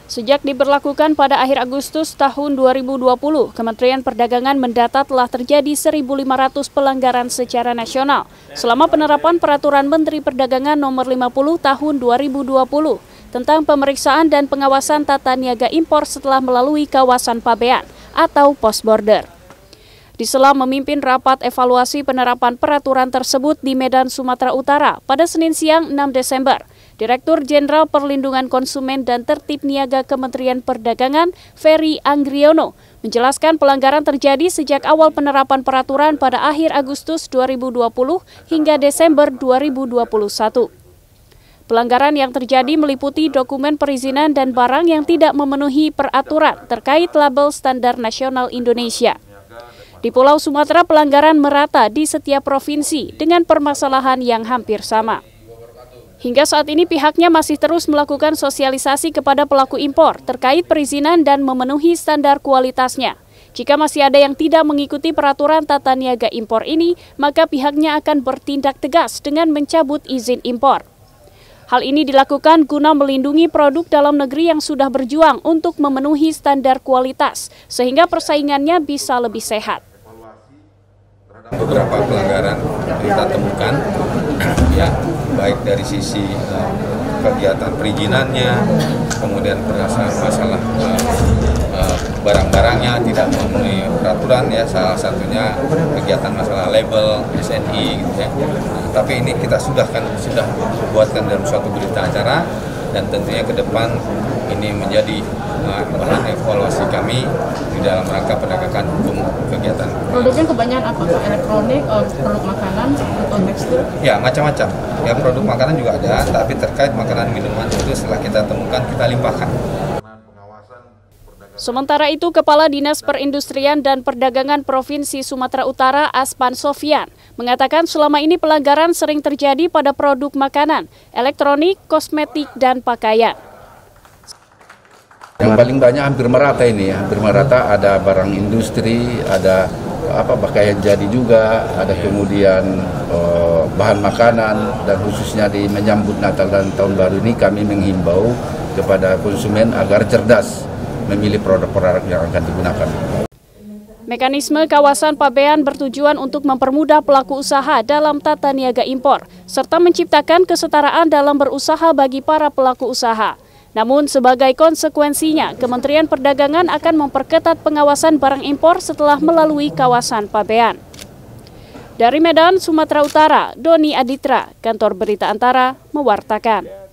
Sejak diberlakukan pada akhir Agustus tahun 2020, Kementerian Perdagangan mendata telah terjadi 1.500 pelanggaran secara nasional selama penerapan Peraturan Menteri Perdagangan Nomor 50 Tahun 2020 tentang pemeriksaan dan pengawasan tata niaga impor setelah melalui kawasan pabean atau post border. Di sela memimpin rapat evaluasi penerapan peraturan tersebut di Medan, Sumatera Utara pada Senin siang 6 Desember, Direktur Jenderal Perlindungan Konsumen dan Tertib Niaga Kementerian Perdagangan, Ferry Anggriono, menjelaskan pelanggaran terjadi sejak awal penerapan peraturan pada akhir Agustus 2020 hingga Desember 2021. Pelanggaran yang terjadi meliputi dokumen perizinan dan barang yang tidak memenuhi peraturan terkait label standar nasional Indonesia. Di Pulau Sumatera, pelanggaran merata di setiap provinsi dengan permasalahan yang hampir sama. Hingga saat ini pihaknya masih terus melakukan sosialisasi kepada pelaku impor terkait perizinan dan memenuhi standar kualitasnya. Jika masih ada yang tidak mengikuti peraturan tata niaga impor ini, maka pihaknya akan bertindak tegas dengan mencabut izin impor. Hal ini dilakukan guna melindungi produk dalam negeri yang sudah berjuang untuk memenuhi standar kualitas, sehingga persaingannya bisa lebih sehat. Beberapa pelanggaran kita temukan, ya, baik dari sisi kegiatan perizinannya, kemudian masalah barang-barangnya tidak memenuhi peraturan, ya, salah satunya kegiatan masalah label SNI, gitu ya. Tapi ini kita sudah buatkan dalam suatu berita acara, dan tentunya ke depan ini menjadi bahan evaluasi kami di dalam rangka penegakan hukum kegiatan. Produknya kebanyakan apa? Elektronik, produk makanan, atau tekstil? Ya, macam-macam. Ya, produk makanan juga ada, tapi terkait makanan minuman itu setelah kita temukan, kita limpahkan. Sementara itu, Kepala Dinas Perindustrian dan Perdagangan Provinsi Sumatera Utara, Aspan Sofyan, mengatakan selama ini pelanggaran sering terjadi pada produk makanan, elektronik, kosmetik, dan pakaian. Yang paling banyak hampir merata ini, hampir merata, ada barang industri, ada pakaian jadi juga, ada kemudian bahan makanan, dan khususnya di menyambut Natal dan Tahun Baru ini kami menghimbau kepada konsumen agar cerdas memilih produk-produk yang akan digunakan. Mekanisme kawasan pabean bertujuan untuk mempermudah pelaku usaha dalam tata niaga impor, serta menciptakan kesetaraan dalam berusaha bagi para pelaku usaha. Namun sebagai konsekuensinya, Kementerian Perdagangan akan memperketat pengawasan barang impor setelah melalui kawasan pabean. Dari Medan, Sumatera Utara, Doni Aditra, Kantor Berita Antara, mewartakan.